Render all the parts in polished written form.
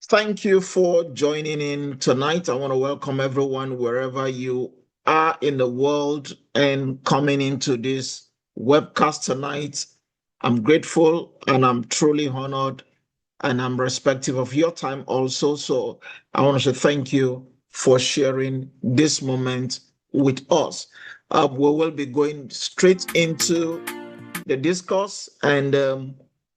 Thank you for joining in tonight. I want to welcome everyone wherever you are in the world and coming into this webcast tonight. I'm grateful and I'm truly honored and I'm respectful of your time also. So I want to say thank you for sharing this moment with us. We will be going straight into the discourse, and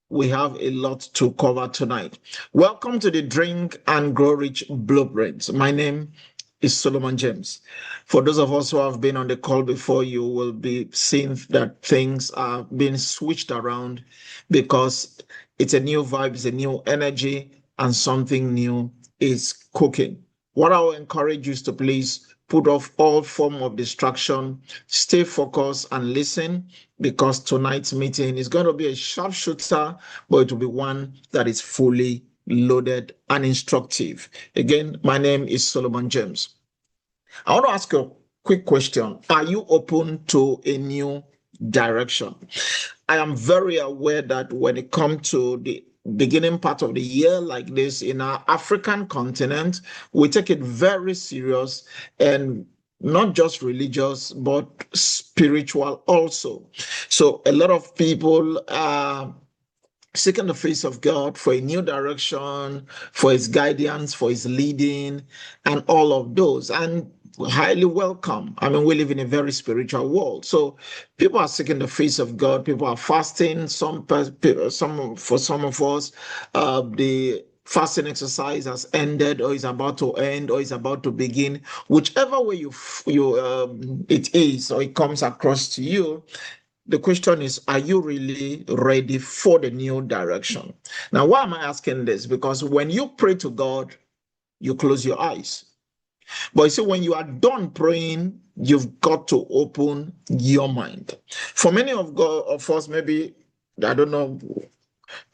we have a lot to cover tonight. Welcome to the Drink and Grow Rich Blueprint. My name is Solomon James. For those of us who have been on the call before, you will be seeing that things are being switched around because it's a new vibe, it's a new energy, and something new is cooking. What I will encourage you is to please put off all form of distraction, stay focused and listen, because tonight's meeting is going to be a sharpshooter, but it will be one that is fully loaded and instructive. Again, my name is Solomon James. I want to ask you a quick question. Are you open to a new direction? I am very aware that when it comes to the beginning part of the year like this in our African continent, we take it very serious, and not just religious, but spiritual also. So a lot of people are seeking the face of God for a new direction, for his guidance, for his leading, and all of those. And highly welcome. I mean, we live in a very spiritual world. So people are seeking the face of God. People are fasting. For some of us, the fasting exercise has ended, or is about to end, or is about to begin. Whichever way it is, or it comes across to you, the question is, are you really ready for the new direction? Now, why am I asking this? Because when you pray to God, you close your eyes. But you see, when you are done praying, you've got to open your mind. For many of us, maybe, I don't know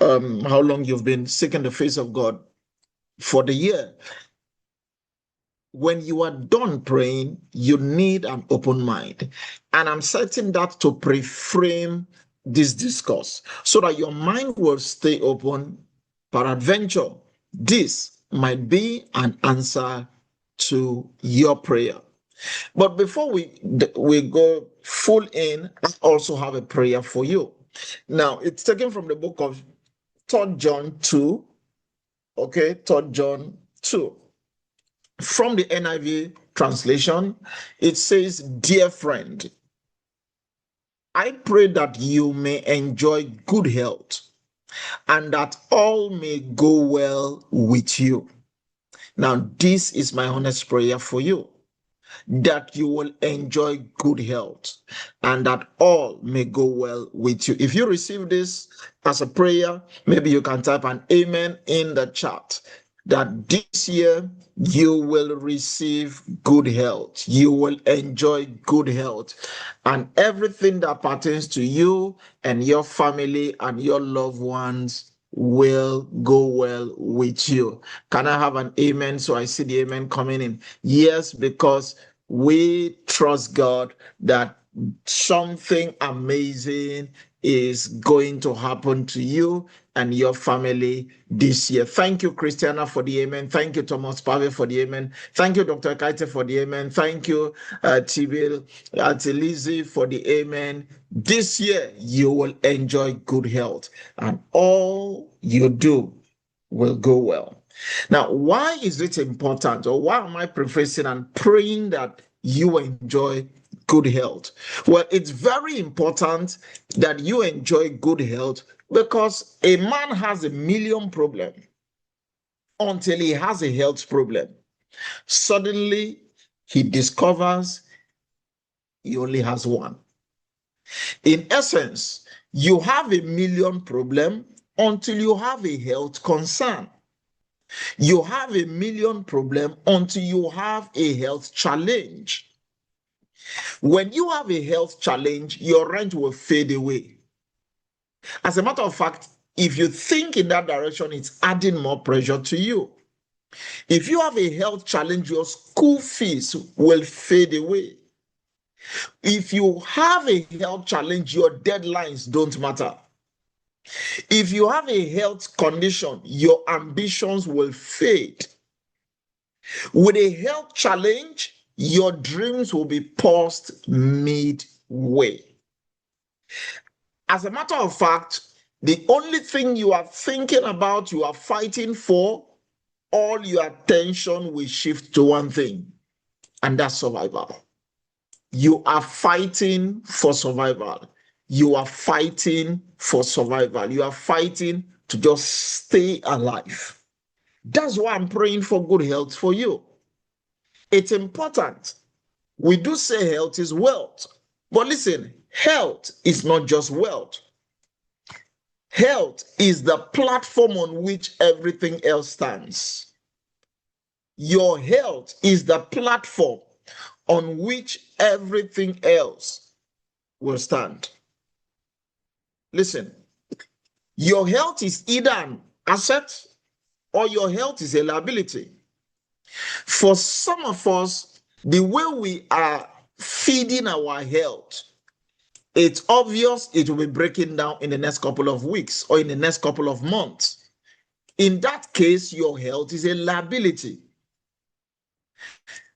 how long you've been seeking the face of God for the year. When you are done praying, you need an open mind. And I'm setting that to pre-frame this discourse so that your mind will stay open. Peradventure, this might be an answer to your prayer. But before we go full in, I also have a prayer for you. Now, it's taken from the book of 3 John 2. Okay, 3 John 2. From the NIV translation, it says, "Dear friend, I pray that you may enjoy good health and that all may go well with you." Now, this is my honest prayer for you, that you will enjoy good health and that all may go well with you. If you receive this as a prayer, maybe you can type an amen in the chat, that this year you will receive good health. You will enjoy good health. And everything that pertains to you and your family and your loved ones will go well with you. Can I have an amen? So I see the amen coming in. Yes, because we trust God that something amazing is going to happen to you and your family this year. Thank you, Christiana, for the amen. Thank you, Thomas Pave, for the amen. Thank you, Dr. Kaite, for the amen. Thank you, Tibil Atilizi, for the amen. This year, you will enjoy good health and all you do will go well. Now, why is it important, or why am I professing and praying that you enjoy good health? Well, it's very important that you enjoy good health because a man has a million problems until he has a health problem. Suddenly, he discovers he only has one. In essence, you have a million problems until you have a health concern. You have a million problems until you have a health challenge. When you have a health challenge, your rent will fade away. As a matter of fact, if you think in that direction, it's adding more pressure to you. If you have a health challenge, your school fees will fade away. If you have a health challenge, your deadlines don't matter. If you have a health condition, your ambitions will fade. With a health challenge, your dreams will be paused midway. As a matter of fact, the only thing you are thinking about, you are fighting for, all your attention will shift to one thing, and that's survival. You are fighting for survival. You are fighting for survival. You are fighting to just stay alive. That's why I'm praying for good health for you. It's important. We do say health is wealth. But listen, health is not just wealth. Health is the platform on which everything else stands. Your health is the platform on which everything else will stand. Listen, your health is either an asset or your health is a liability. For some of us, the way we are feeding our health, it's obvious it will be breaking down in the next couple of weeks or in the next couple of months. In that case, your health is a liability.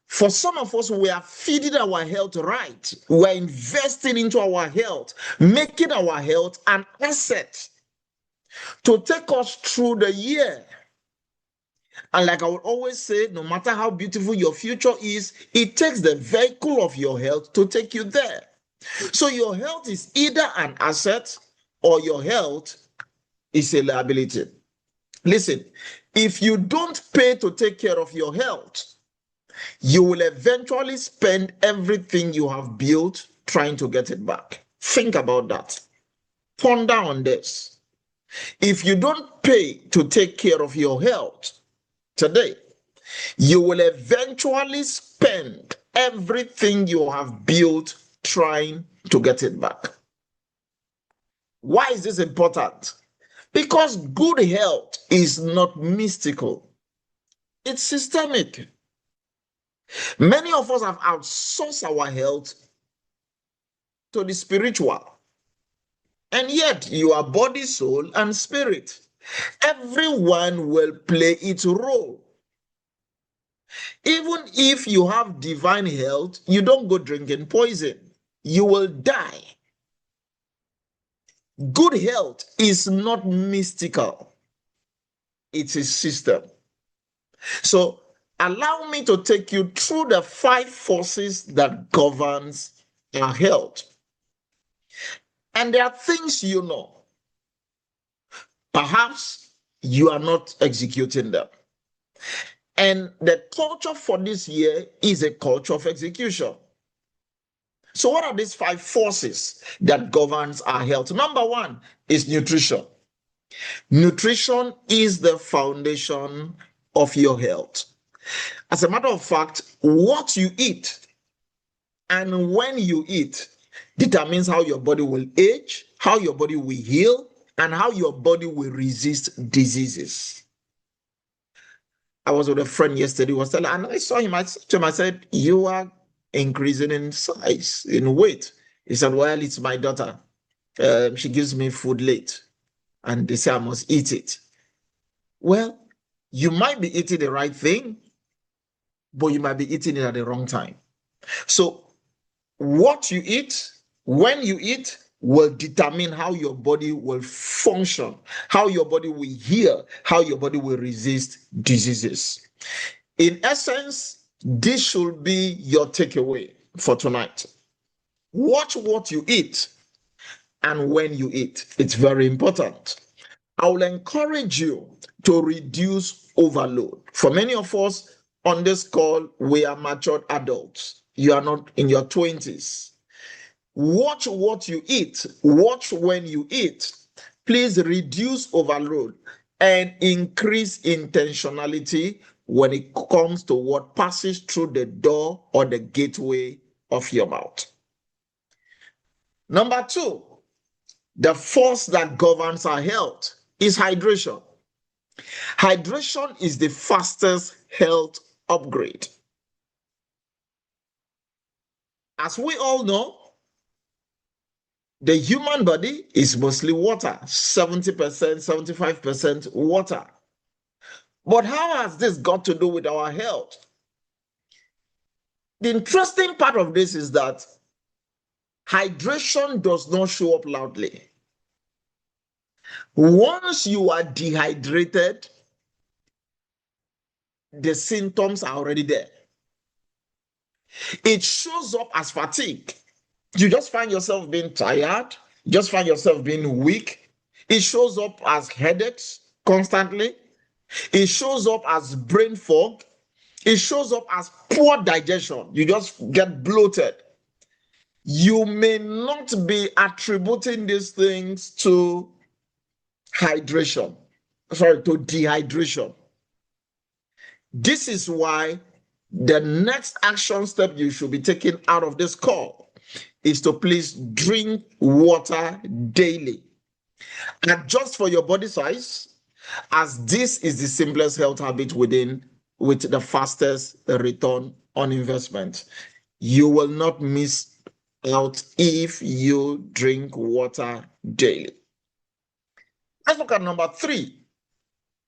For some of us, we are feeding our health right. We're investing into our health, making our health an asset to take us through the year. And like I would always say, no matter how beautiful your future is, it takes the vehicle of your health to take you there. So your health is either an asset or your health is a liability. Listen, if you don't pay to take care of your health, you will eventually spend everything you have built trying to get it back. Think about that. Ponder on this. If you don't pay to take care of your health today, you will eventually spend everything you have built trying to get it back. Why is this important? Because good health is not mystical, it's systemic. Many of us have outsourced our health to the spiritual, and yet you are body, soul, and spirit. Everyone will play its role. Even if you have divine health, you don't go drinking poison. You will die. Good health is not mystical. It's a system. So allow me to take you through the 5 forces that governs our health. And there are things you know. Perhaps you are not executing them. And the culture for this year is a culture of execution. So what are these 5 forces that governs our health? Number 1 is nutrition. Nutrition is the foundation of your health. As a matter of fact, what you eat and when you eat determines how your body will age, how your body will heal, and how your body will resist diseases. I was with a friend yesterday, was telling, and I saw him, I said to him, I said, you are increasing in size, in weight. He said, well, it's my daughter. She gives me food late, and they say I must eat it. Well, you might be eating the right thing, but you might be eating it at the wrong time. So what you eat, when you eat, will determine how your body will function, how your body will heal, how your body will resist diseases. In essence, this should be your takeaway for tonight. Watch what you eat and when you eat. It's very important. I will encourage you to reduce overload. For many of us on this call, we are matured adults. You are not in your 20s. Watch what you eat. Watch when you eat. Please reduce overload and increase intentionality when it comes to what passes through the door or the gateway of your mouth. Number 2, the force that governs our health is hydration. Hydration is the fastest health upgrade. As we all know, The human body is mostly water, 70%, 75% water. But how has this got to do with our health? The interesting part of this is that hydration does not show up loudly. Once you are dehydrated, the symptoms are already there. It shows up as fatigue. You just find yourself being tired, you just find yourself being weak. It shows up as headaches constantly. It shows up as brain fog. It shows up as poor digestion. You just get bloated. You may not be attributing these things to to dehydration. This is why the next action step you should be taking out of this call is to please drink water daily. Adjust for your body size, as this is the simplest health habit with the fastest return on investment. You will not miss out if you drink water daily. Let's look at number 3,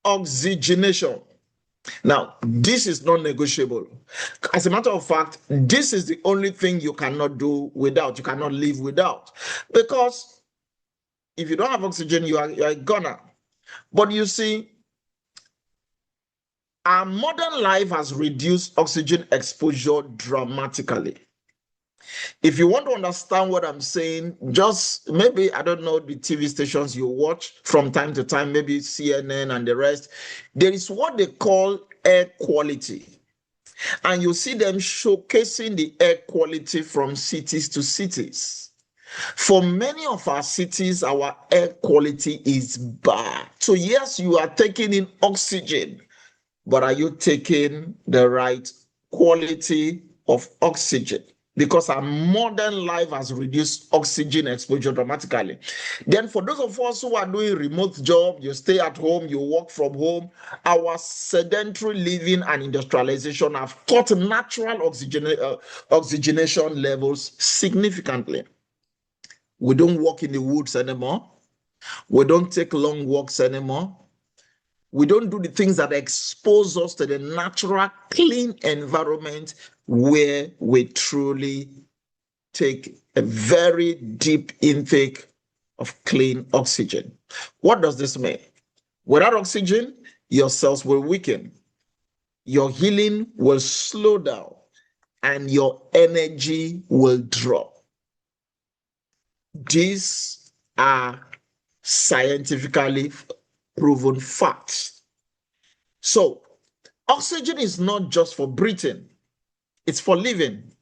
oxygenation. Now, this is non-negotiable. As a matter of fact, this is the only thing you cannot do without. You cannot live without. Because if you don't have oxygen, you are a goner. But you see, our modern life has reduced oxygen exposure dramatically. If you want to understand what I'm saying, just maybe, I don't know, the TV stations you watch from time to time, maybe CNN and the rest, there is what they call air quality. And you see them showcasing the air quality from cities to cities. For many of our cities, our air quality is bad. So yes, you are taking in oxygen, but are you taking the right quality of oxygen? Because our modern life has reduced oxygen exposure dramatically. Then for those of us who are doing remote job, you stay at home, you work from home, our sedentary living and industrialization have cut natural oxygenation levels significantly. We don't walk in the woods anymore. We don't take long walks anymore. We don't do the things that expose us to the natural, clean environment where we truly take a very deep intake of clean oxygen. What does this mean? Without oxygen, your cells will weaken, your healing will slow down, and your energy will drop. These are scientifically proven facts. So, oxygen is not just for breathing, it's for living.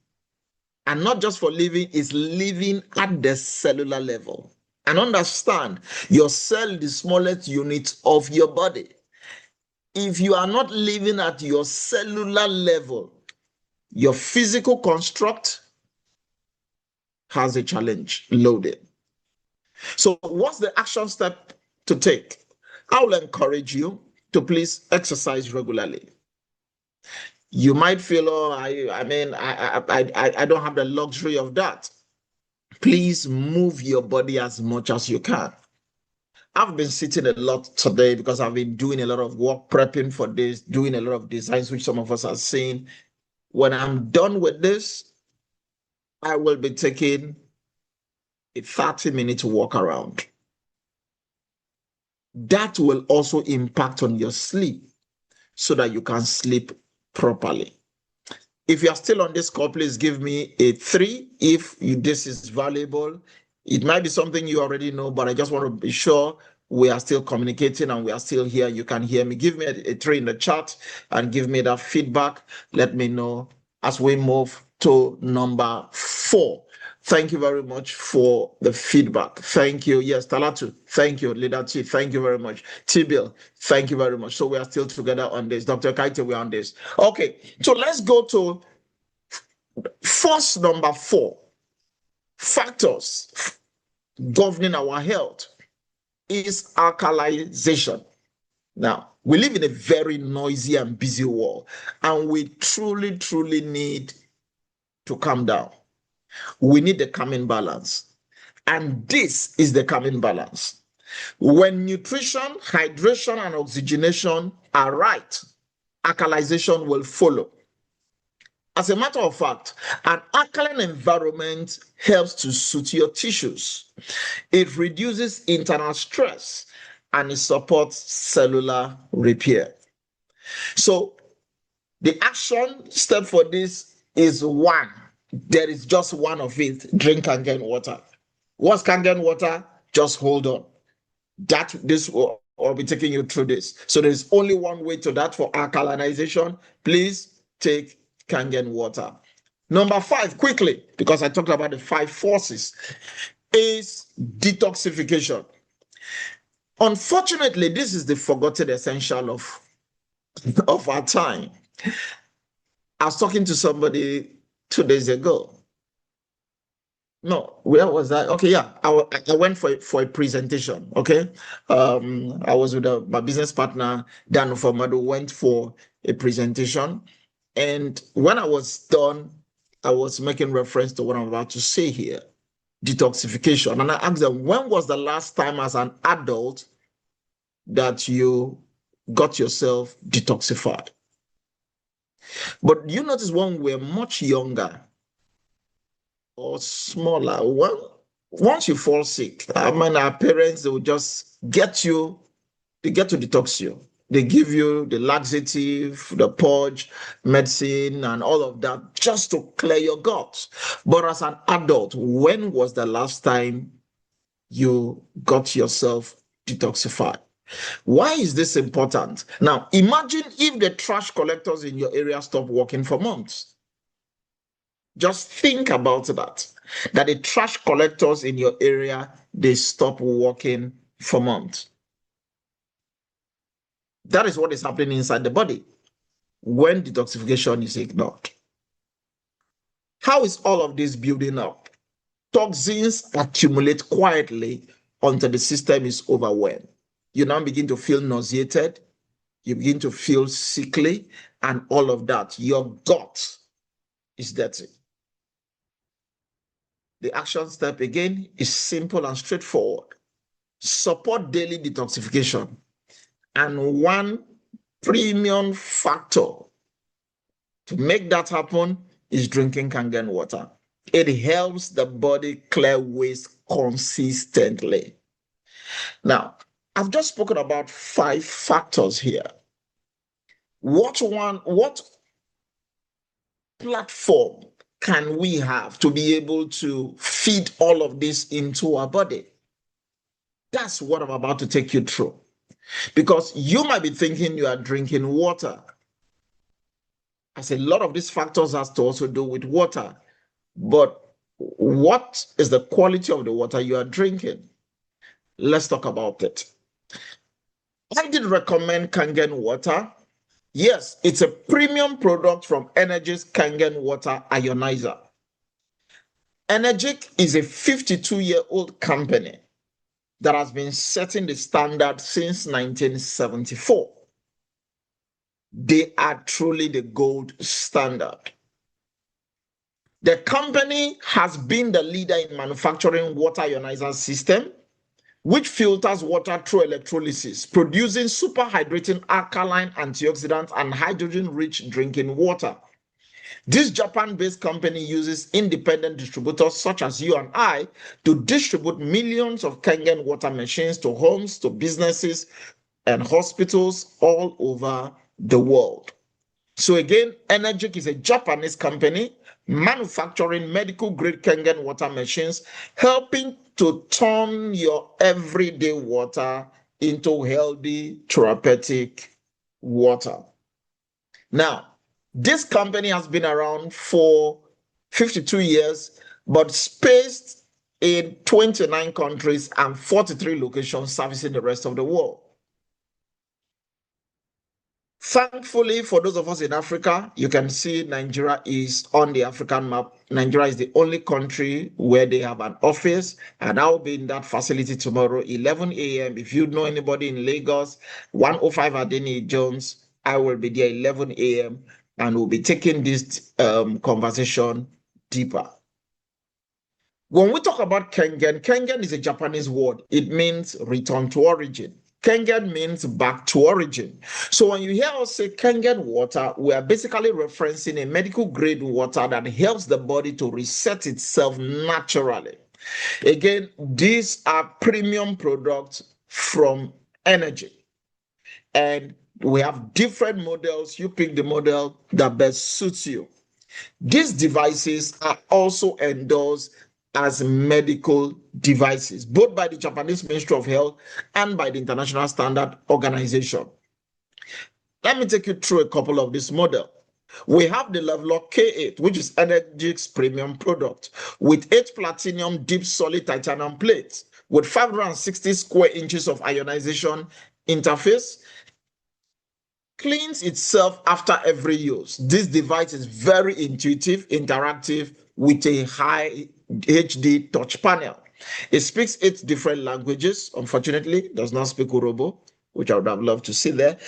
And not just for living, it's living at the cellular level. And understand, your cell is the smallest unit of your body. If you are not living at your cellular level, your physical construct has a challenge loaded. So what's the action step to take? I will encourage you to please exercise regularly. You might feel, oh, I don't have the luxury of that. Please move your body as much as you can. I've been sitting a lot today because I've been doing a lot of work prepping for this, doing a lot of designs, which some of us are seeing. When I'm done with this, I will be taking a 30-minute walk around. That will also impact on your sleep so that you can sleep properly. If you are still on this call, please give me a 3 if this is valuable. It might be something you already know, but I just want to be sure we are still communicating and we are still here. You can hear me. Give me a 3 in the chat and give me that feedback. Let me know as we move to number 4. Thank you very much for the feedback. Thank you. Yes, Talatu. Thank you. Leader T. Thank you very much. T-Bill. Thank you very much. So we are still together on this. Dr. Kaite, we're on this. Okay. So let's go to force number 4. Factors governing our health is alkalization. Now, we live in a very noisy and busy world, and we truly, truly need to calm down. We need a calming balance. And this is the calming balance. When nutrition, hydration, and oxygenation are right, alkalization will follow. As a matter of fact, an alkaline environment helps to soothe your tissues. It reduces internal stress and it supports cellular repair. So, the action step for this is one. There is just one of it. Drink Kangen water. What's Kangen water? Just hold on. This will I'll be taking you through this. So there's only one way to that for alkalinization. Please take Kangen water. Number 5, quickly, because I talked about the 5 forces, is detoxification. Unfortunately, this is the forgotten essential of our time. I was talking to somebody 2 days ago. No, where was I? Okay, yeah, I went for a presentation. Okay, I was with my business partner Dan Ufamadu. Went for a presentation, and when I was done, I was making reference to what I'm about to say here, detoxification. And I asked them, when was the last time as an adult that you got yourself detoxified? But you notice when we're much younger or smaller, well, once you fall sick, I mean, our parents, they will just they get to detox you. They give you the laxative, the purge, medicine, and all of that just to clear your guts. But as an adult, when was the last time you got yourself detoxified? Why is this important? Now, imagine if the trash collectors in your area stop working for months. Just think about that the trash collectors in your area, they stop working for months. That is what is happening inside the body when detoxification is ignored. How is all of this building up? Toxins accumulate quietly until the system is overwhelmed. You now begin to feel nauseated, you begin to feel sickly, and all of that. Your gut is dirty. The action step again is simple and straightforward. Support daily detoxification. And one premium factor to make that happen is drinking Kangen water. It helps the body clear waste consistently. Now, I've just spoken about 5 factors here. What platform can we have to be able to feed all of this into our body? That's what I'm about to take you through. Because you might be thinking you are drinking water. As a lot of these factors has to also do with water. But what is the quality of the water you are drinking? Let's talk about it. I did recommend Kangen water. Yes, it's a premium product from Energi's Kangen Water Ionizer. Energic is a 52-year-old company that has been setting the standard since 1974. They are truly the gold standard. The company has been the leader in manufacturing water ionizer system, which filters water through electrolysis, producing super hydrating alkaline antioxidant and hydrogen-rich drinking water. This Japan-based company uses independent distributors such as you and I to distribute millions of Kangen water machines to homes, to businesses, and hospitals all over the world. So again, Energic is a Japanese company manufacturing medical-grade Kangen water machines, helping to turn your everyday water into healthy, therapeutic water. Now, this company has been around for 52 years, but spaced in 29 countries and 43 locations servicing the rest of the world. Thankfully, for those of us in Africa, you can see Nigeria is on the African map. Nigeria is the only country where they have an office, and I'll be in that facility tomorrow, 11 a.m. If you know anybody in Lagos, 105 Adeni Jones, I will be there 11 a.m. and we'll be taking this conversation deeper. When we talk about Kengen, Kengen is a Japanese word. It means return to origin. Kengen means back to origin. So when you hear us say Kengen water, we are basically referencing a medical grade water that helps the body to reset itself naturally. Again, these are premium products from energy. And we have different models. You pick the model that best suits you. These devices are also endorsed as medical devices, both by the Japanese Ministry of Health and by the International Standard Organization. Let me take you through a couple of this model. We have the Levelock K8, which is Energix premium product with 8 platinum deep solid titanium plates with 560 square inches of ionization interface, cleans itself after every use. This device is very intuitive, interactive with a high HD touch panel. It speaks 8 different languages. Unfortunately, does not speak Urobo, which I would have loved to see there.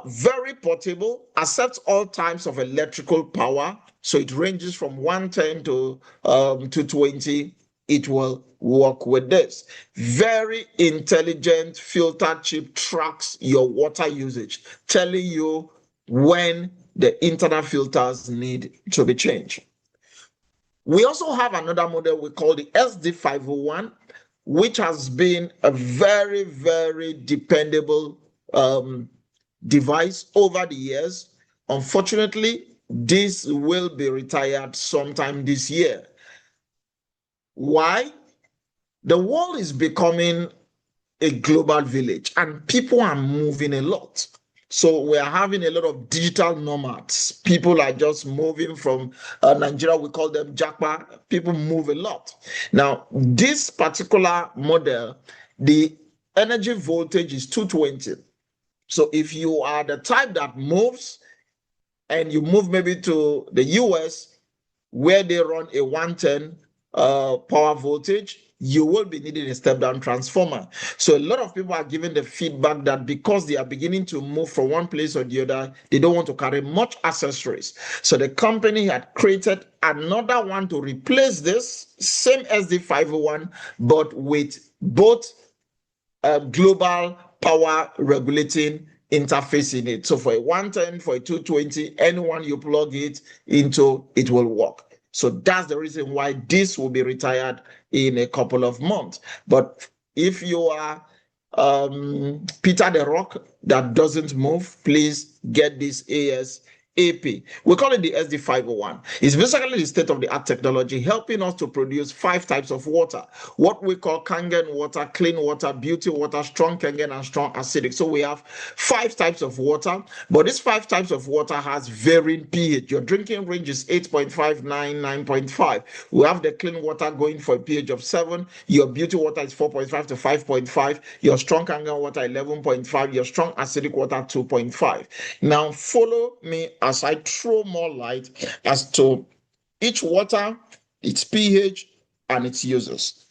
Very portable, accepts all types of electrical power. So it ranges from 110 to 220. It will work with this. Very intelligent filter chip tracks your water usage, telling you when the internal filters need to be changed. We also have another model we call the SD501, which has been a very, very dependable device over the years. Unfortunately, this will be retired sometime this year. Why? The world is becoming a global village and people are moving a lot. So we are having a lot of digital nomads. People are just moving from Nigeria. We call them Japa. People move a lot. Now, this particular model, the energy voltage is 220. So if you are the type that moves and you move maybe to the US where they run a 110 power voltage, you will be needing a step-down transformer. So a lot of people are giving the feedback that because they are beginning to move from one place or the other, they don't want to carry much accessories. So the company had created another one to replace this, same as the 501, but with both global power regulating interface in it. So for a 110, for a 220, anyone you plug it into, it will work. So that's the reason why this will be retired in a couple of months. But if you are Peter the Rock that doesn't move, please get this ASAP. We call it the SD501. It's basically the state-of-the-art technology helping us to produce 5 types of water. What we call Kangen water, clean water, beauty water, strong Kangen, and strong acidic. So we have 5 types of water, but these 5 types of water has varying pH. Your drinking range is 8.5, 9.5. We have the clean water going for a pH of 7. Your beauty water is 4.5 to 5.5. Your strong Kangen water 11.5. Your strong acidic water 2.5. Now follow me as I throw more light as to each water, its pH, and its uses.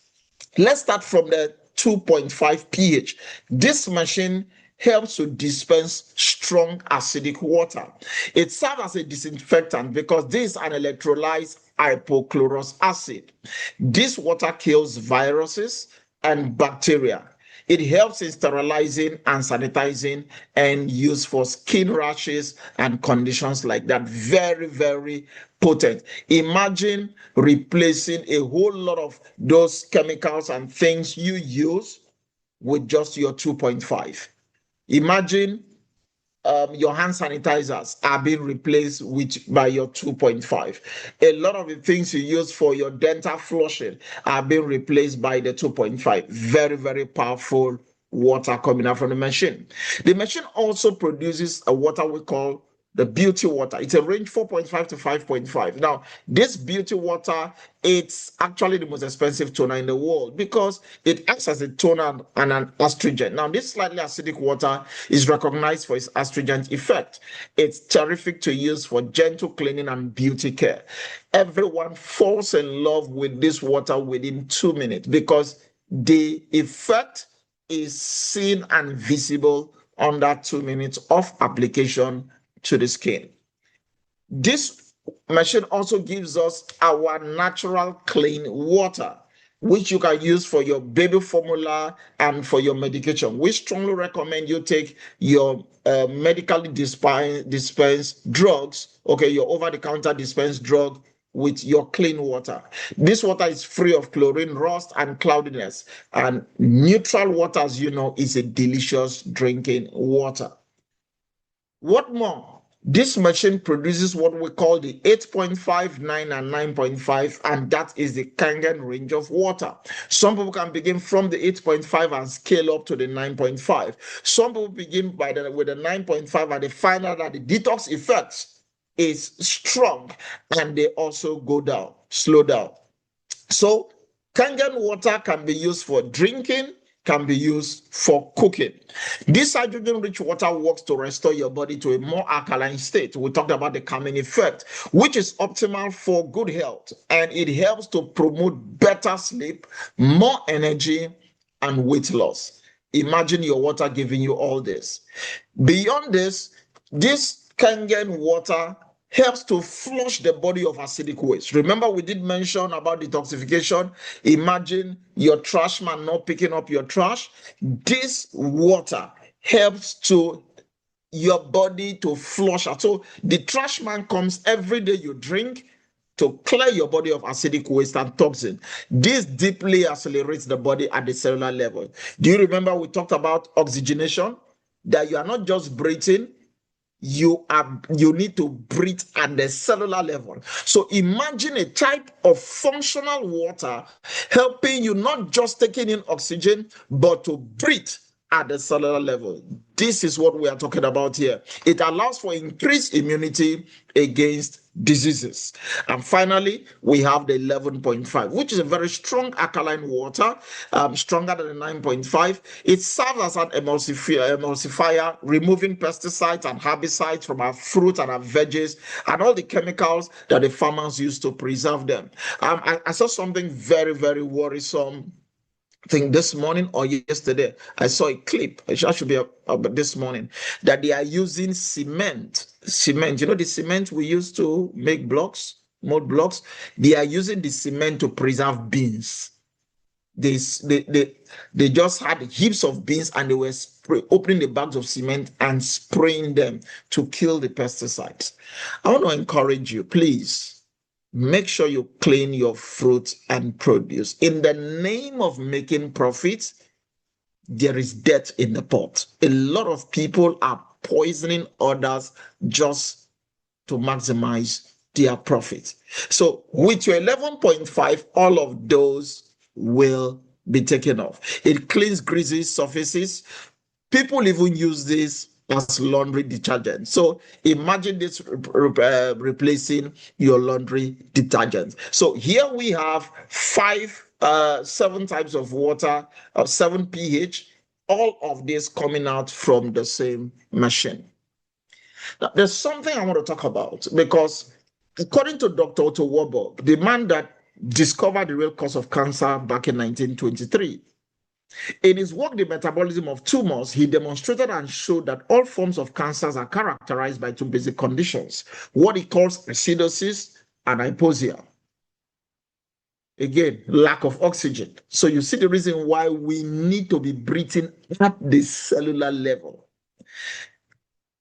Let's start from the 2.5 pH. This machine helps to dispense strong acidic water. It serves as a disinfectant because this is an electrolyzed hypochlorous acid. This water kills viruses and bacteria. It helps in sterilizing and sanitizing and used for skin rashes and conditions like that. Very, very potent. Imagine replacing a whole lot of those chemicals and things you use with just your 2.5. Imagine your hand sanitizers are being replaced by your 2.5. A lot of the things you use for your dental flushing are being replaced by the 2.5. Very, very powerful water coming out from the machine. The machine also produces a water we call the beauty water. It's a range 4.5 to 5.5. Now, this beauty water, it's actually the most expensive toner in the world because it acts as a toner and an astringent. Now, this slightly acidic water is recognized for its astringent effect. It's terrific to use for gentle cleaning and beauty care. Everyone falls in love with this water within 2 minutes because the effect is seen and visible under 2 minutes of application to the skin. This machine also gives us our natural clean water. which you can use for your baby formula and for your medication. We strongly recommend you take your medically dispensed drugs, okay, your over-the-counter dispensed drug with your clean water. This water is free of chlorine, rust, and cloudiness. And neutral water, as you know, is a delicious drinking water. What more? This machine produces what we call the 8.5, 9, and 9.5, and that is the Kangen range of water. Some people can begin from the 8.5 and scale up to the 9.5. Some people begin with the 9.5 and they find out that the detox effects is strong and they also go down, slow down. So Kangen water can be used for drinking, can be used for cooking. This hydrogen-rich water works to restore your body to a more alkaline state. We talked about the calming effect, which is optimal for good health, and it helps to promote better sleep, more energy, and weight loss. Imagine your water giving you all this. Beyond this Kangen water helps to flush the body of acidic waste. Remember, we did mention about detoxification. Imagine your trash man not picking up your trash. This water helps to your body to flush out. So the trash man comes every day you drink to clear your body of acidic waste and toxin. This deeply accelerates the body at the cellular level. Do you remember we talked about oxygenation? That you are not just breathing, you need to breathe at the cellular level. So imagine a type of functional water helping you not just taking in oxygen, but to breathe at the cellular level. This is what we are talking about here. It allows for increased immunity against diseases. And finally, we have the 11.5, which is a very strong alkaline water, stronger than the 9.5. It serves as an emulsifier, removing pesticides and herbicides from our fruit and our veggies and all the chemicals that the farmers use to preserve them. I saw something very, very worrisome. I think this morning or yesterday, I saw a clip. It should be this morning, that they are using cement. Cement, you know, the cement we use to make blocks, mold blocks. They are using the cement to preserve beans. They just had heaps of beans and they were opening the bags of cement and spraying them to kill the pesticides. I want to encourage you, please. Make sure you clean your fruit and produce. In the name of making profits, there is death in the pot. A lot of people are poisoning others just to maximize their profit. So with your 11.5, all of those will be taken off. It cleans greasy surfaces. People even use this as laundry detergent. So imagine this replacing your laundry detergent. So here we have 7 types of water, 7 pH, all of this coming out from the same machine. Now, there's something I want to talk about, because according to Dr. Otto Warburg, the man that discovered the real cause of cancer back in 1923, in his work, The Metabolism of Tumors, he demonstrated and showed that all forms of cancers are characterized by 2 basic conditions, what he calls acidosis and hypoxia. Again, lack of oxygen. So you see the reason why we need to be breathing at the cellular level.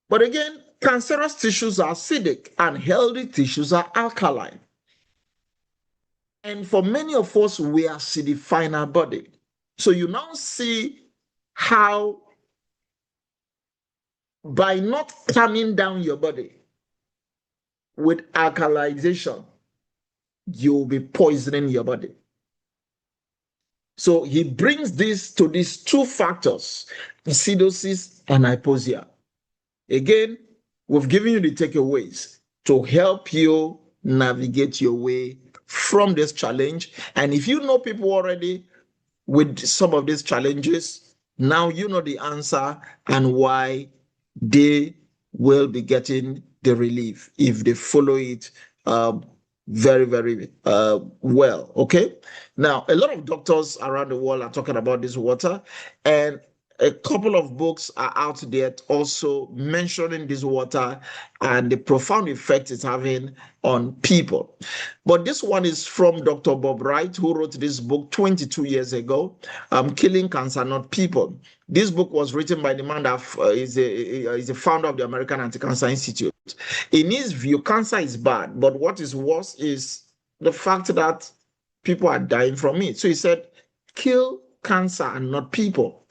But again, cancerous tissues are acidic and healthy tissues are alkaline. And for many of us, we acidify our body. So you now see how by not calming down your body with alkalization, you'll be poisoning your body. So he brings this to these 2 factors, acidosis and hypoxia. Again, we've given you the takeaways to help you navigate your way from this challenge. And if you know people already with some of these challenges, now you know the answer and why they will be getting the relief if they follow it very, very well. Okay. Now, a lot of doctors around the world are talking about this water, and a couple of books are out there also mentioning this water and the profound effect it's having on people. But this one is from Dr. Bob Wright, who wrote this book 22 years ago, Killing Cancer, Not People. This book was written by the man that is a founder of the American Anti-Cancer Institute. In his view, cancer is bad, but what is worse is the fact that people are dying from it. So he said, kill cancer and not people.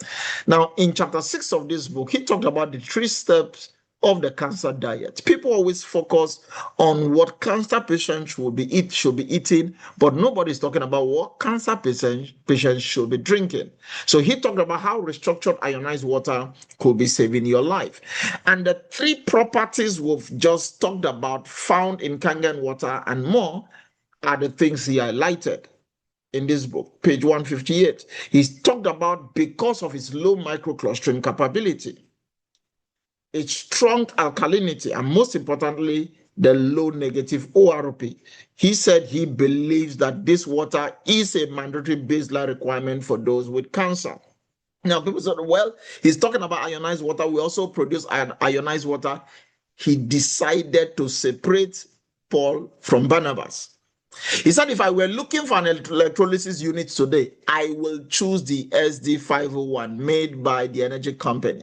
Now, in chapter 6 of this book, he talked about the 3 steps of the cancer diet. People always focus on what cancer patients should be eating, but nobody's talking about what cancer patients should be drinking. So he talked about how restructured ionized water could be saving your life. And the 3 properties we've just talked about found in Kangen water and more are the things he highlighted in this book, page 158. He's talked about because of its low microclustering capability, its strong alkalinity, and most importantly, the low negative ORP. He said he believes that this water is a mandatory baseline requirement for those with cancer. Now, people said, well, he's talking about ionized water. We also produce ionized water. He decided to separate Paul from Barnabas. He said, if I were looking for an electrolysis unit today, I will choose the SD501 made by the energy company.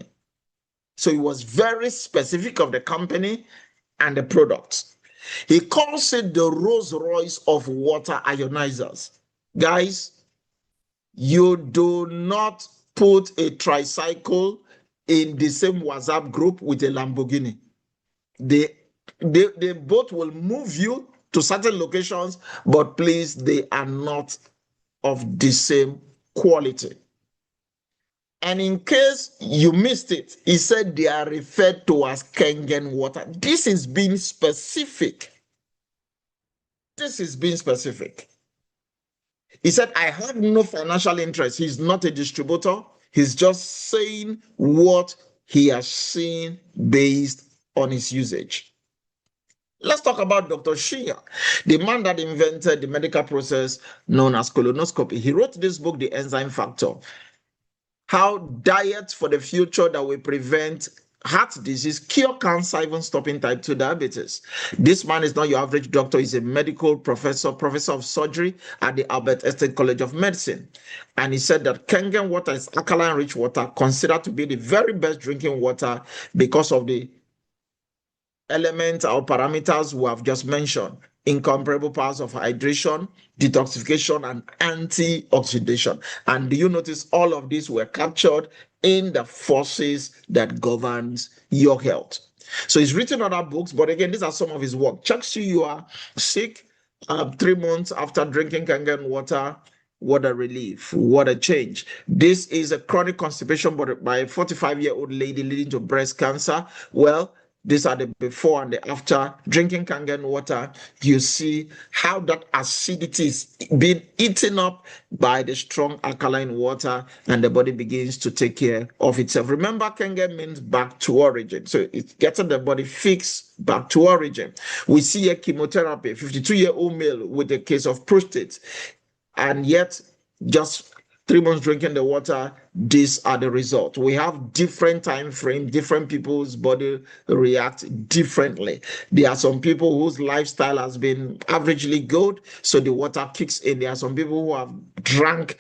So he was very specific of the company and the products. He calls it the Rolls Royce of water ionizers. Guys, you do not put a tricycle in the same WhatsApp group with a Lamborghini. They both will move you to certain locations, but please, they are not of the same quality. And in case you missed it, he said they are referred to as Kangen water. This is being specific. This is being specific. He said, I have no financial interest. He's not a distributor. He's just saying what he has seen based on his usage. Let's talk about Dr. Shia, the man that invented the medical process known as colonoscopy. He wrote this book, The Enzyme Factor, how diet for the future that will prevent heart disease, cure cancer, even stopping type 2 diabetes. This man is not your average doctor. He's a medical professor of surgery at the Albert Einstein College of Medicine. And he said that Kangen water is alkaline-rich water, considered to be the very best drinking water because of the elements or parameters we have just mentioned: incomparable powers of hydration, detoxification, and antioxidation. And do you notice all of these were captured in the forces that governs your health? So he's written other books, but again, these are some of his work. Checks you are sick 3 months after drinking Kangen water. What a relief, what a change. This is a chronic constipation by a 45-year-old lady leading to breast cancer. Well, these are the before and the after. Drinking Kangen water, you see how that acidity is being eaten up by the strong alkaline water, and the body begins to take care of itself. Remember, Kangen means back to origin. So it's getting the body fixed back to origin. We see a chemotherapy, 52-year-old male with a case of prostate, and yet just 3 months drinking the water, these are the results. We have different time frame, different people's body react differently. There are some people whose lifestyle has been averagely good, so the water kicks in. There are some people who have drank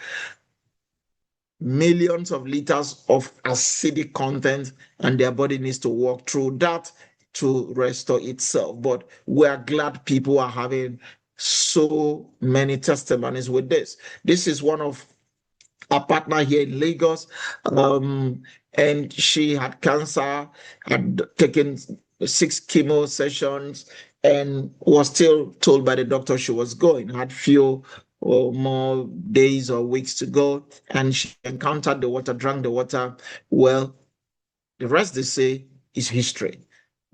millions of liters of acidic content, and their body needs to work through that to restore itself. But we are glad people are having so many testimonies with this. This is one of our partner here in Lagos, and she had cancer, had taken 6 chemo sessions, and was still told by the doctor she was going, had few or more days or weeks to go, and she encountered the water, drank the water. Well, the rest, they say, is history,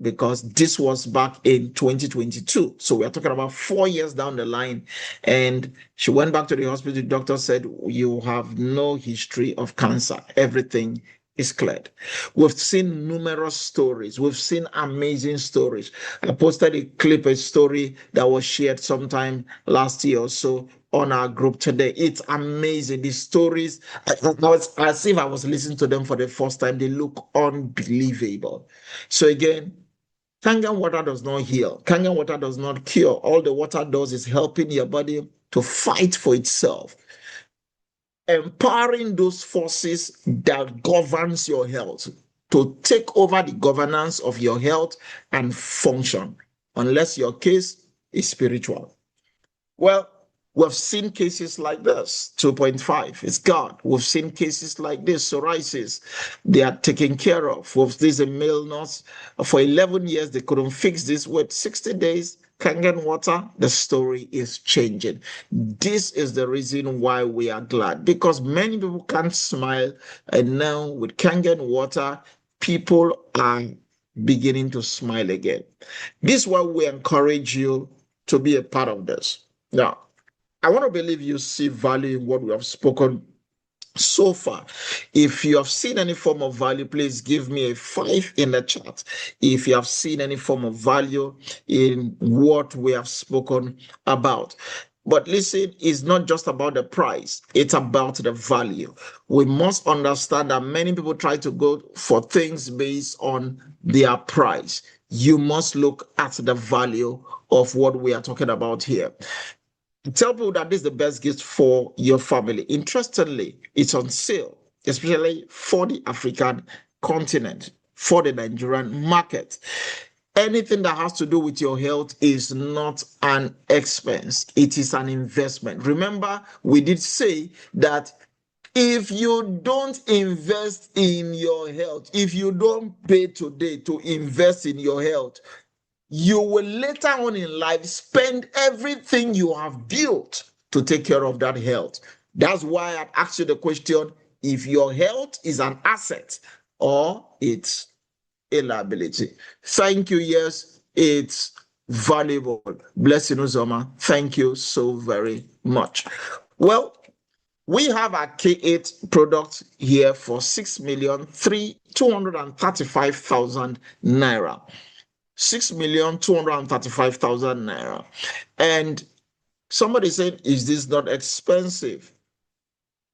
because this was back in 2022. So we're talking about 4 years down the line. And she went back to the hospital. The doctor said, you have no history of cancer. Everything is cleared. We've seen numerous stories. We've seen amazing stories. I posted a story that was shared sometime last year or so on our group today. It's amazing. The stories, I was as if I was listening to them for the first time. They look unbelievable. So again, Kangen water does not heal. Kangen water does not cure. All the water does is helping your body to fight for itself, empowering those forces that governs your health to take over the governance of your health and function, unless your case is spiritual. Well, we've seen cases like this, 2.5, it's God. We've seen cases like this, psoriasis, they are taken care of. With this a male nurse, for 11 years, they couldn't fix this. With 60 days, Kangen water, the story is changing. This is the reason why we are glad, because many people can't smile, and now with Kangen water, people are beginning to smile again. This is why we encourage you to be a part of this. Now, I want to believe you see value in what we have spoken so far. If you have seen any form of value, please give me a 5 in the chat. If you have seen any form of value in what we have spoken about. But listen, it's not just about the price, it's about the value. We must understand that many people try to go for things based on their price. You must look at the value of what we are talking about here. Tell people that this is the best gift for your family. Interestingly, it's on sale, especially for the African continent, for the Nigerian market. Anything that has to do with your health is not an expense, it is an investment. Remember, we did say that if you don't invest in your health, if you don't pay today to invest in your health, you will later on in life spend everything you have built to take care of that health. That's why I asked you the question, if your health is an asset or it's a liability. Thank you. Yes, it's valuable. Blessing Uzoma. Thank you so very much. Well, we have our K8 product here for 6,235,000 naira. 6,235,000 naira. And somebody said, is this not expensive?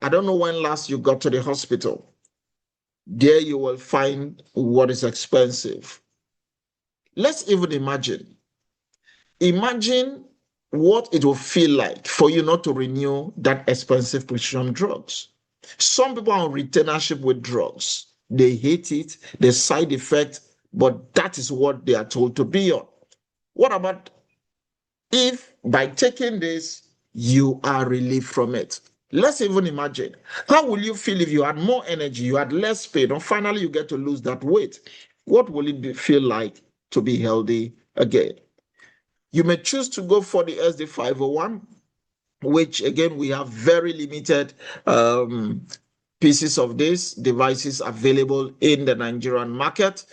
I don't know when last you got to the hospital. There you will find what is expensive. Let's even imagine. Imagine what it will feel like for you not to renew that expensive prescription drugs. Some people are on retainership with drugs. They hate it, the side effect, but that is what they are told to be on. What about if by taking this, you are relieved from it? Let's even imagine. How will you feel if you had more energy, you had less pain, and finally you get to lose that weight? What will it feel like to be healthy again? You may choose to go for the SD501, which again, we have very limited pieces of these devices available in the Nigerian market.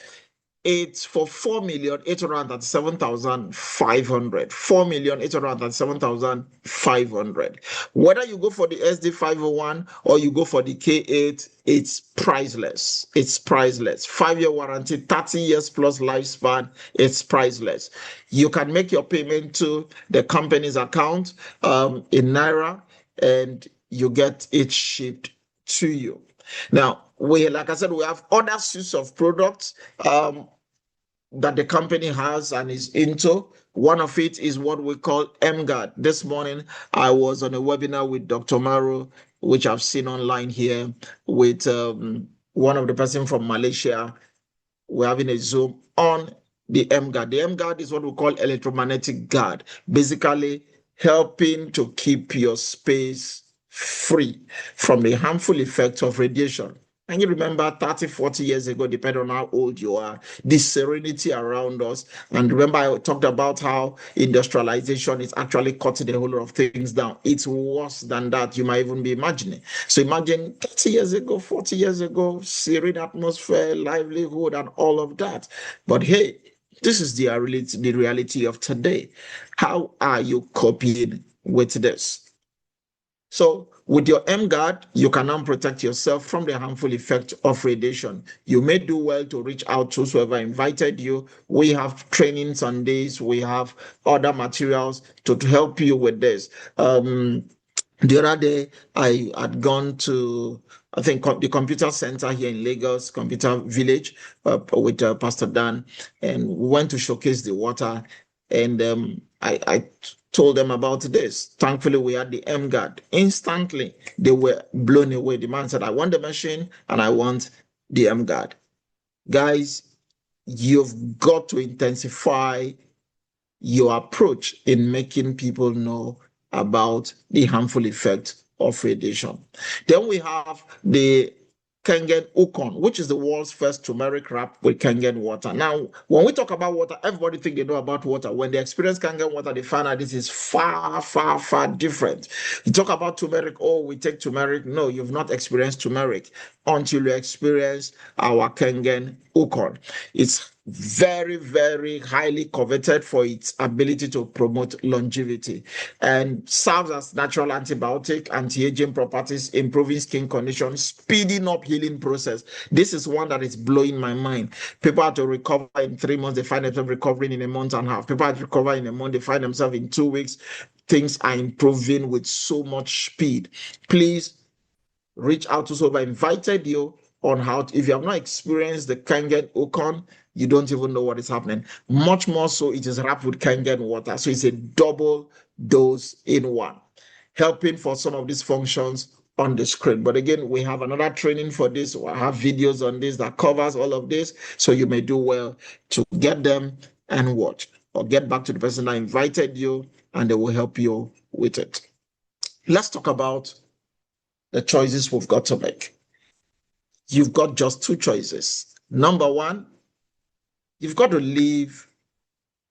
It's for 4,837,500. 4,837,500. Whether you go for the SD501 or you go for the K8, it's priceless. It's priceless. 5-year warranty, 30 years plus lifespan. It's priceless. You can make your payment to the company's account in Naira, and you get it shipped to you. Now, like I said, we have other suites of products that the company has and is into. One of it is what we call MGuard. This morning, I was on a webinar with Dr. Maru, which I've seen online here, with one of the person from Malaysia. We're having a Zoom on the MGuard. The MGuard is what we call electromagnetic guard, basically helping to keep your space free from the harmful effects of radiation. And you remember 30, 40 years ago, depending on how old you are, the serenity around us. And remember, I talked about how industrialization is actually cutting a whole lot of things down. It's worse than that. You might even be imagining. So imagine 30 years ago, 40 years ago, serene atmosphere, livelihood, and all of that. But hey, this is the reality of today. How are you coping with this? So with your MGuard, you can now protect yourself from the harmful effect of radiation. You may do well to reach out to whoever invited you. We have trainings on this. We have other materials to help you with this. The other day, I had gone to, I think, the computer center here in Lagos, Computer Village, with Pastor Dan, and we went to showcase the water. And I told them about this. Thankfully, we had the M guard. Instantly, they were blown away. The man said, I want the machine and I want the M guard. Guys, you've got to intensify your approach in making people know about the harmful effect of radiation. Then we have the Kangen Ukon, which is the world's first turmeric wrap with Kangen water. Now, when we talk about water, everybody think they know about water. When they experience Kangen water, they find out this is far, far, far different. You talk about turmeric, oh, we take turmeric. No, you've not experienced turmeric until you experience our Kangen Ukon. It's very, very highly coveted for its ability to promote longevity and serves as natural antibiotic, anti-aging properties, improving skin conditions, speeding up healing process. This is one that is blowing my mind. People have to recover in 3 months, they find themselves recovering in a month and a half. People have to recover in a month, they find themselves in 2 weeks. Things are improving with so much speed. Please reach out to us. I invited you on how to, if you have not experienced the Kangen Okon, you don't even know what is happening. Much more so, it is wrapped with Kangen water. So it's a double dose in one, helping for some of these functions on the screen. But again, we have another training for this. I have videos on this that covers all of this. So you may do well to get them and watch, or get back to the person that invited you and they will help you with it. Let's talk about the choices we've got to make. You've got just two choices. Number one, you've got to leave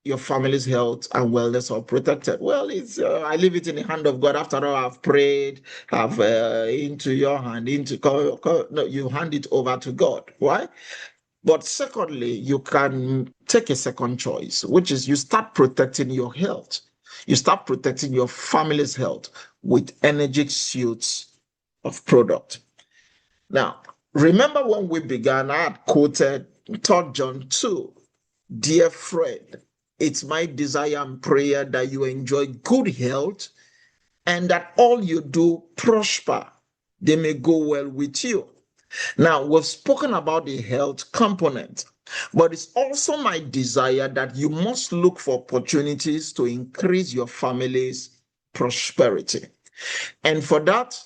your family's health and wellness all protected. Well, it's I leave it in the hand of God. After all, I've prayed, I've into your hand, no, you hand it over to God. Why? But secondly, you can take a second choice, which is you start protecting your health. You start protecting your family's health with energetic suits of product. Now, remember when we began, I had quoted 3 John 2. Dear friend, it's my desire and prayer that you enjoy good health and that all you do prosper. They may go well with you. Now, we've spoken about the health component, but it's also my desire that you must look for opportunities to increase your family's prosperity. And for that,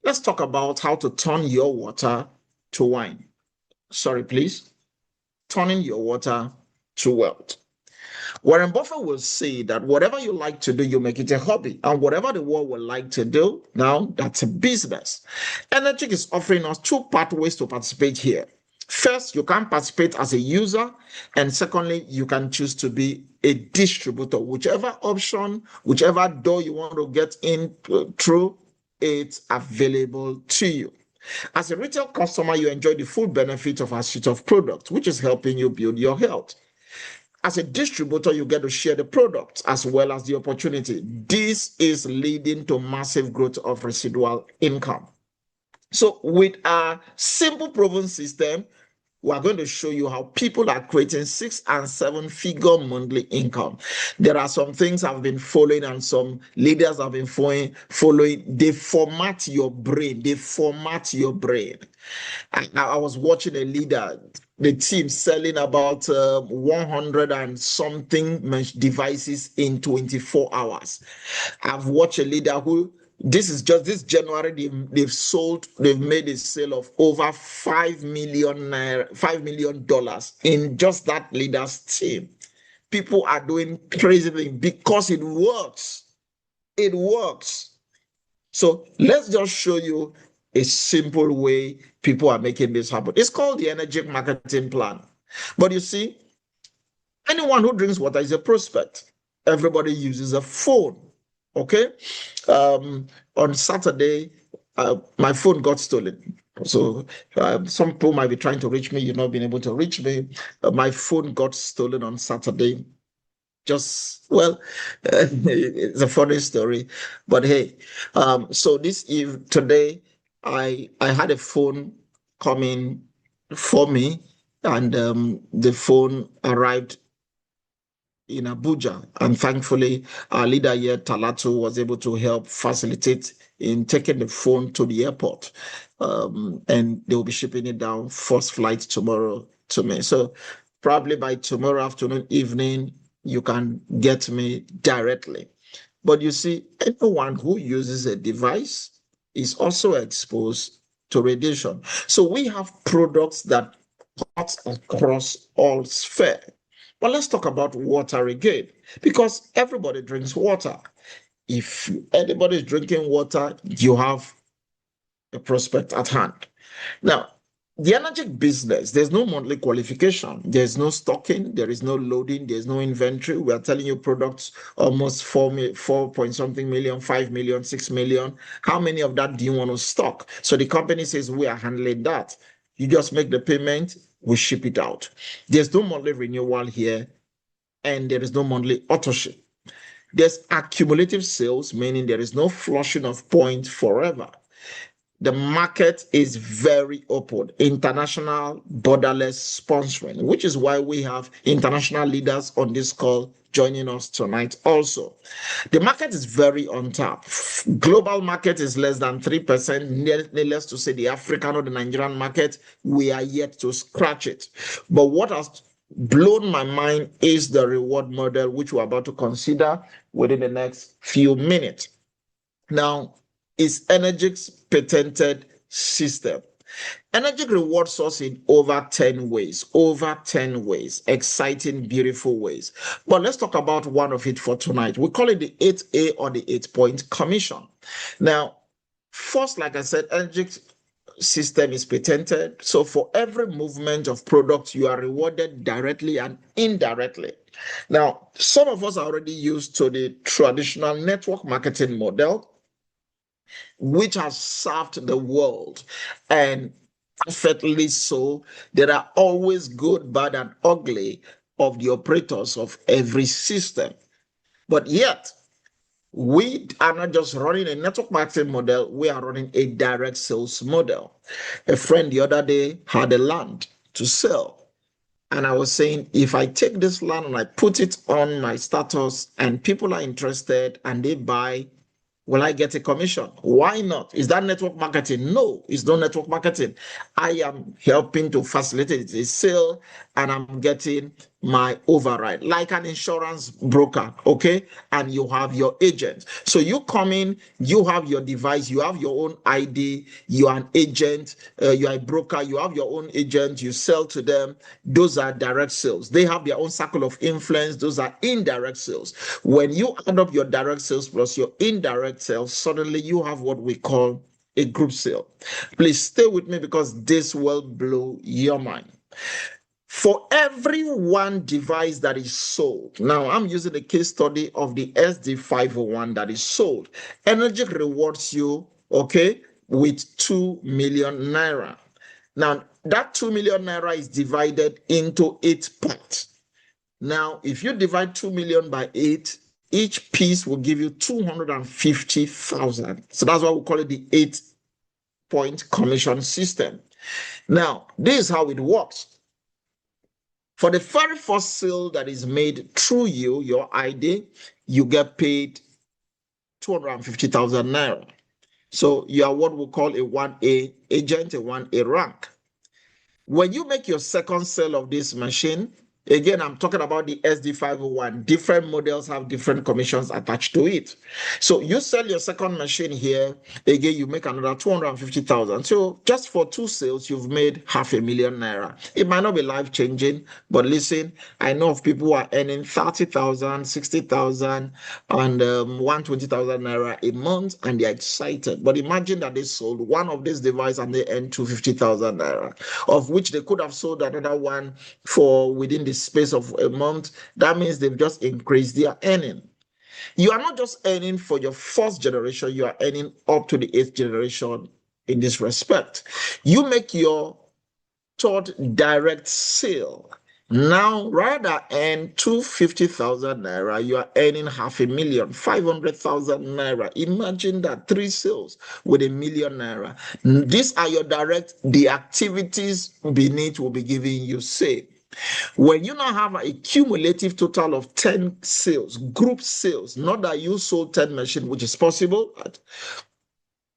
let's talk about how to turn your water to wine. Sorry, please. Turning your water to wealth. Warren Buffett will say that whatever you like to do, you make it a hobby. And whatever the world would like to do, now that's a business. Energy is offering us 2 pathways to participate here. First, you can participate as a user. And secondly, you can choose to be a distributor. Whichever option, whichever door you want to get in through, it's available to you. As a retail customer, you enjoy the full benefit of our suite of products, which is helping you build your health. As a distributor, you get to share the product as well as the opportunity. This is leading to massive growth of residual income. So with our simple proven system, we're going to show you how people are creating 6 and 7 figure monthly income. There are some things I've been following and some leaders have been following. They format your brain. They format your brain. I was watching a leader, the team selling about 100 and something devices in 24 hours. I've watched a leader who, this is just this January, they've made a sale of over $5 million in just that leader's team. People are doing crazy things because it works. It works. So let's just show you a simple way people are making this happen. It's called the Energetic Marketing Plan. But you see, anyone who drinks water is a prospect. Everybody uses a phone. Okay. On Saturday, my phone got stolen. So some people might be trying to reach me. You've not been able to reach me. My phone got stolen on Saturday. Just, well, it's a funny story. But hey, so today, I had a phone coming for me, and the phone arrived in Abuja. And thankfully, our leader here, Talatu, was able to help facilitate in taking the phone to the airport. And they will be shipping it down first flight tomorrow to me. So probably by tomorrow afternoon, evening, you can get me directly. But you see, anyone who uses a device is also exposed to radiation. So we have products that cut across all sphere. But let's talk about water again, because everybody drinks water. If anybody is drinking water, you have a prospect at hand. Now, the energy business, there's no monthly qualification. There's no stocking. There is no loading. There's no inventory. We are telling you products almost 4 point something million, 5 million, 6 million. How many of that do you want to stock? So the company says, we are handling that. You just make the payment, we ship it out. There's no monthly renewal here, and there is no monthly auto ship. There's accumulative sales, meaning there is no flushing of points forever. The market is very open, international, borderless sponsoring, which is why we have international leaders on this call joining us tonight also. The market is very untapped. Global market is less than 3%. Needless to say, the African or the Nigerian market, we are yet to scratch it. But what has blown my mind is the reward model, which we're about to consider within the next few minutes. Now, is Energic's patented system. Energic rewards us in over 10 ways, exciting, beautiful ways. But let's talk about one of it for tonight. We call it the 8A or the 8-point commission. Now, first, like I said, Energic's system is patented. So for every movement of product, you are rewarded directly and indirectly. Now, some of us are already used to the traditional network marketing model, which has served the world, and perfectly so. There are always good, bad, and ugly of the operators of every system. But yet, we are not just running a network marketing model, we are running a direct sales model. A friend the other day had a land to sell. And I was saying, if I take this land and I put it on my status and people are interested and they buy, will I get a commission? Why not? Is that network marketing? No, it's not network marketing. I am helping to facilitate a sale and I'm getting my override, like an insurance broker, okay? And you have your agent. So you come in, you have your device, you have your own ID, you are an agent, you are a broker, you have your own agent, you sell to them. Those are direct sales. They have their own circle of influence. Those are indirect sales. When you add up your direct sales plus your indirect sales, suddenly you have what we call a group sale. Please stay with me because this will blow your mind. For every one device that is sold, now I'm using a case study of the SD501 that is sold. Energic rewards you, okay, with 2 million naira. Now, that 2 million naira is divided into 8 parts. Now, if you divide 2 million by 8, each piece will give you 250,000. So that's why we call it the 8-point commission system. Now, this is how it works. For the very first sale that is made through you, your ID, you get paid 250,000 naira. So you are what we call a 1A agent, a 1A rank. When you make your second sale of this machine, again, I'm talking about the SD501. Different models have different commissions attached to it. So you sell your second machine here, again, you make another 250,000. So just for 2 sales, you've made 500,000 naira. It might not be life-changing, but listen, I know of people who are earning 30,000, 60,000, and 120,000 naira a month, and they're excited. But imagine that they sold one of these devices and they earned 250,000 naira, of which they could have sold another one for within the space of a month. That means they've just increased their earning. You are not just earning for your first generation, you are earning up to the 8th generation in this respect. You make your third direct sale. Now, rather earn 250,000 naira, you are earning 500,000, 500,000 naira. Imagine that 3 sales with 1 million naira. These are your direct, the activities beneath will be giving you say. When you now have a cumulative total of 10 sales, group sales, not that you sold 10 machines, which is possible,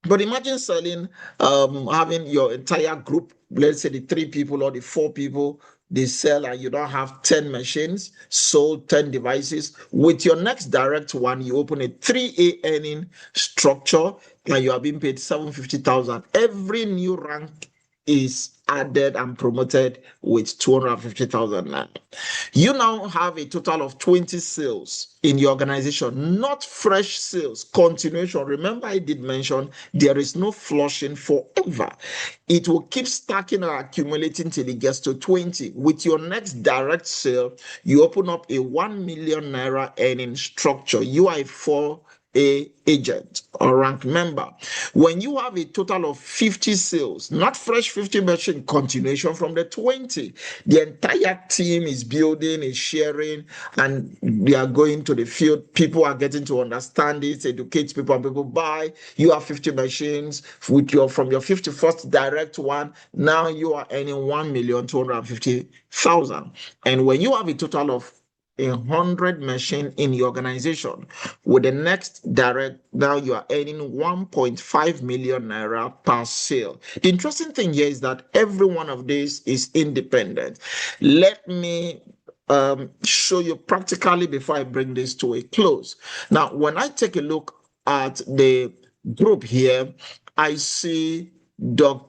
but imagine selling, having your entire group, let's say the 3 people or the 4 people, they sell and you don't have 10 machines, sold 10 devices. With your next direct one, you open a 3A earning structure and you are being paid 750,000. Every new rank is added and promoted with 250,000. You now have a total of 20 sales in your organization, not fresh sales, continuation. Remember, I did mention there is no flushing forever. It will keep stacking or accumulating till it gets to 20. With your next direct sale, you open up a 1 million naira earning structure. You are a 4A agent or rank member. When you have a total of 50 sales, not fresh 50 machine, continuation from the 20, the entire team is building, is sharing, and they are going to the field. People are getting to understand it, educate people, and people buy. You have 50 machines with from your 51st direct one. Now you are earning 1,250,000. And when you have a total of 100 machine in your organization, with the next direct, now you are earning 1.5 million naira per sale. The interesting thing here is that every one of these is independent. Let me show you practically before I bring this to a close. Now, when I take a look at the group here, I see I'll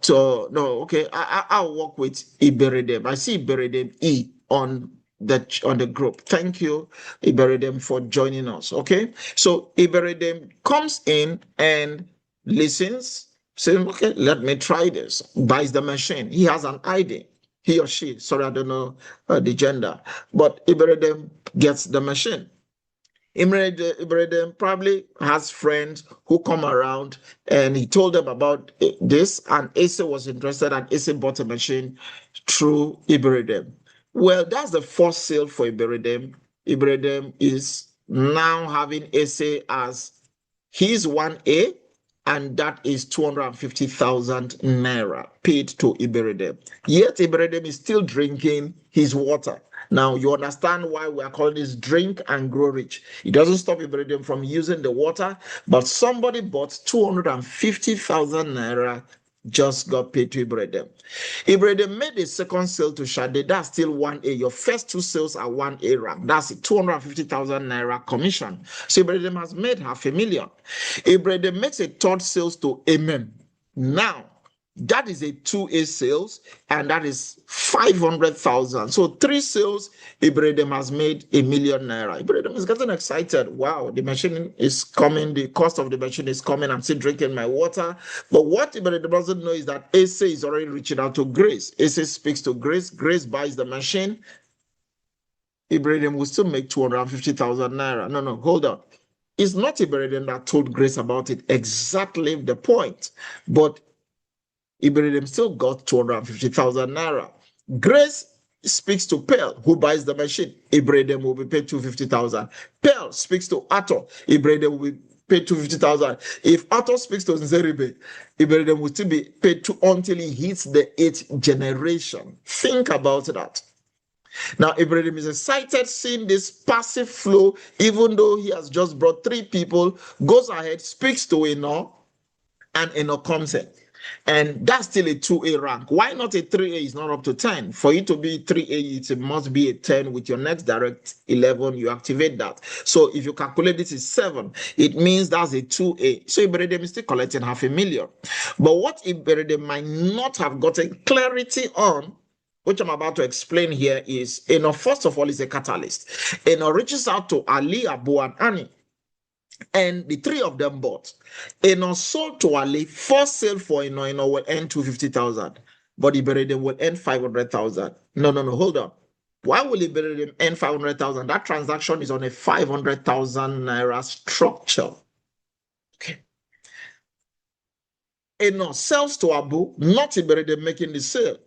work with Iberedem. I see Iberedem E on the group. Thank you, Iberedem, for joining us. Okay, so Iberedem comes in and listens, says, okay, let me try this, buys the machine. He has an ID. He or she, sorry, I don't know the gender, but Iberedem gets the machine. Ibrahim probably has friends who come around, and he told them about this, and Asa was interested, and Asa bought a machine through Ibrahim. Well, that's the first sale for Ibrahim. Ibrahim is now having Asa as his 1A, and that is 250,000 naira paid to Iberedem. Yet Iberedem is still drinking his water. Now, you understand why we are calling this drink and grow rich. It doesn't stop Iberedem from using the water, but somebody bought 250,000 naira, just got paid to Ibrahim. Ibrahim made a second sale to Shade. That's still 1A. Your first 2 sales are 1A rank. That's a 250,000 naira commission. So Ibrahim has made 500,000. Ibrahim makes a third sales to Amen. Now, that is a 2A sales, and that is 500,000. So 3 sales, Ibrahim has made 1,000,000 naira. Ibrahim is getting excited. Wow, the machine is coming. The cost of the machine is coming. I'm still drinking my water. But what Ibrahim doesn't know is that Asa is already reaching out to Grace. Asa speaks to Grace. Grace buys the machine. Ibrahim will still make 250,000 naira. No, hold on. It's not Ibrahim that told Grace about it. Exactly the point. But Ibrahim still got 250,000 naira. Grace speaks to Pearl, who buys the machine. Ibrahim will be paid 250,000. Pearl speaks to Ato. Ibrahim will be paid 250,000. If Ato speaks to Nzeribe, Ibrahim will still be paid until he hits the 8th generation. Think about that. Now, Ibrahim is excited seeing this passive flow, even though he has just brought 3 people, goes ahead, speaks to Eno, and Eno comes in. And that's still a 2A rank. Why not a 3A? Is not up to 10. For you to be 3A, it must be a 10. With your next direct 11, you activate that. So if you calculate this is 7, it means that's a 2A. So Ibrahim is still collecting 500,000. But what Ibrahim might not have gotten clarity on, which I'm about to explain here, is, first of all, is a catalyst. Reaches out to Ali, Abu, and Annie. And the 3 of them bought. Sold to Ali. First sale for Eno will earn 250,000. But Ibrahim will earn 500,000. No, hold on. Why will Ibrahim earn 500,000? That transaction is on a 500,000 naira structure. Okay. Sells to Abu, not Ibrahim making the sale.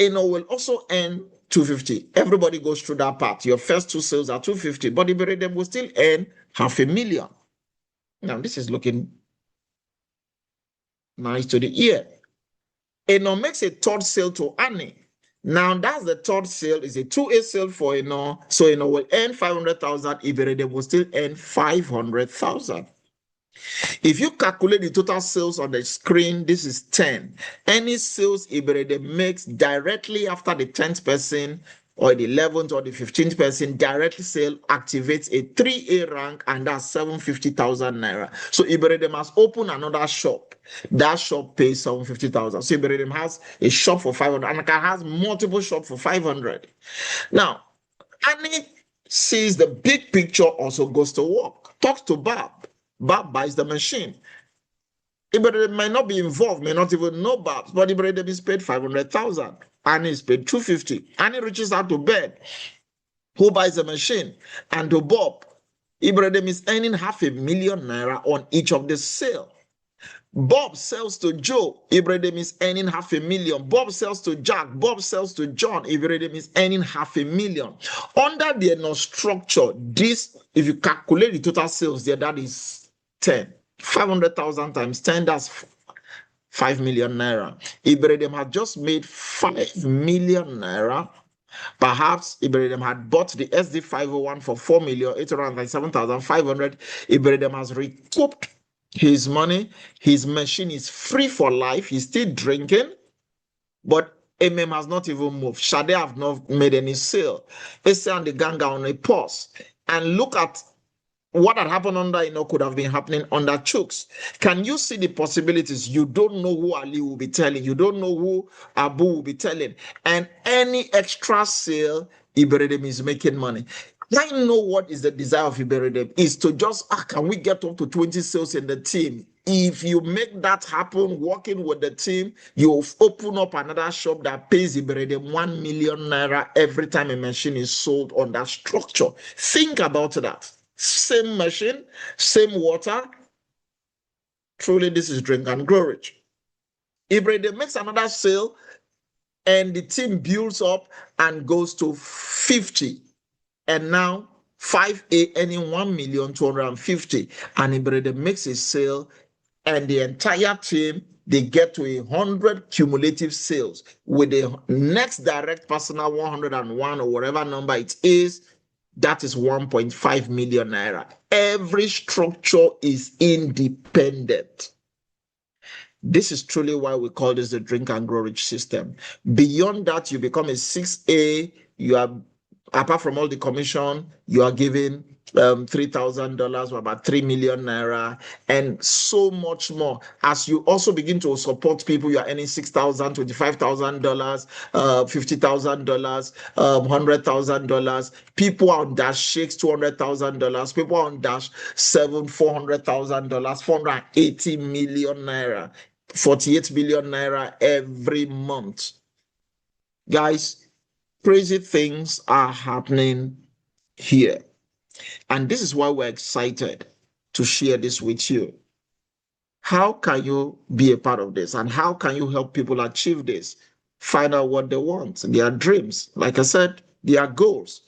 Will also earn 250. Everybody goes through that part. Your first 2 sales are 250, but Ibrahim will still earn 500,000. Now, this is looking nice to the ear. Makes a third sale to Annie. Now that's the third sale. Is a 2A sale for so will earn 500,000. Iberede will still earn 500,000. If you calculate the total sales on the screen, this is 10. Any sales Iberede makes directly after the 10th person or the 11th or the 15th person direct sale activates a 3A rank, and that's 750,000 naira. So Iberede must open another shop. That shop pays 750,000. So Iberede has a shop for 500 and has multiple shops for 500. Now, Annie sees the big picture, also goes to work, talks to Bob. Bob buys the machine. Ibrahim might not be involved, may not even know Babs, but Ibrahim is paid 500,000. Annie is paid 250. Annie reaches out to Ben, who buys the machine, and to Bob. Ibrahim is earning 500,000 naira on each of the sale. Bob sells to Joe. Ibrahim is earning 500,000. Bob sells to Jack. Bob sells to John. Ibrahim is earning 500,000. Under the structure, this, if you calculate the total sales there, that is 10. 500,000 times 10, that's 5 million naira. Ibrahim had just made 5 million naira. Perhaps Ibrahim had bought the SD501 for 4,897,500. Ibrahim has recouped his money. His machine is free for life. He's still drinking, but MM has not even moved. Shade have not made any sale. Ese and the gang are on a pause. And look at what had happened under could have been happening under Chooks. Can you see the possibilities? You don't know who Ali will be telling. You don't know who Abu will be telling. And any extra sale, Ibrahim is making money. I know what is the desire of Ibrahim is to just, can we get up to 20 sales in the team? If you make that happen, working with the team, you open up another shop that pays Ibrahim 1 million naira every time a machine is sold on that structure. Think about that. Same machine, same water. Truly, this is Drink and GrowRich. Ibrahim makes another sale, and the team builds up and goes to 50. And now 5A earning 1,250,000. And Ibrahim makes a sale, and the entire team, they get to 100 cumulative sales with the next direct personal 101 or whatever number it is. That is 1.5 million naira. Every structure is independent. This is truly why we call this the Drink and GrowRich system. Beyond that, you become a 6A. You are, apart from all the commission, you are given $3,000 or about 3 million naira, and so much more. As you also begin to support people, you are earning $6,000, $25,000, $50,000, $100,000. People on Dash 6, $200,000. People on Dash 7, $400,000, 480 million naira, 48 billion naira every month. Guys, crazy things are happening here. And this is why we're excited to share this with you. How can you be a part of this? And how can you help people achieve this? Find out what they want, their dreams. Like I said, their goals.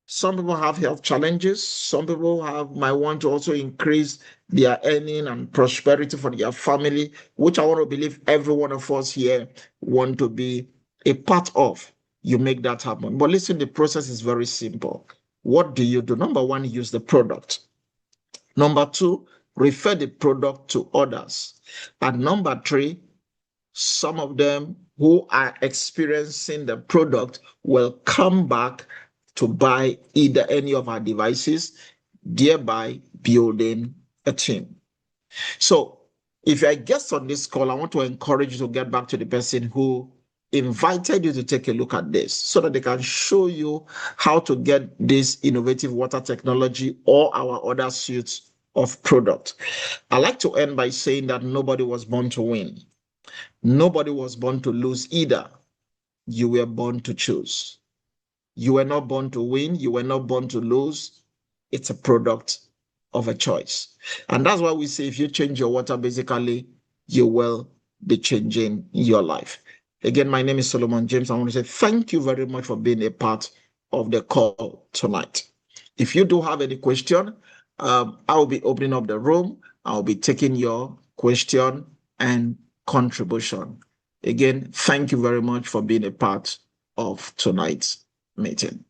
Some people have health challenges. Some people might want to also increase their earning and prosperity for their family, which I want to believe every one of us here want to be a part of. You make that happen. But listen, the process is very simple. What do you do? Number one, use the product. Number two, refer the product to others. And number three, some of them who are experiencing the product will come back to buy either any of our devices, thereby building a team. So if you're a guest on this call, I want to encourage you to get back to the person who invited you to take a look at this so that they can show you how to get this innovative water technology or our other suites of product. I like to end by saying that nobody was born to win. Nobody was born to lose either. You were born to choose. You were not born to win. You were not born to lose. It's a product of a choice. And that's why we say if you change your water, basically, you will be changing your life. Again, my name is Solomon James. I want to say thank you very much for being a part of the call tonight. If you do have any question, I will be opening up the room. I'll be taking your question and contribution. Again, thank you very much for being a part of tonight's meeting.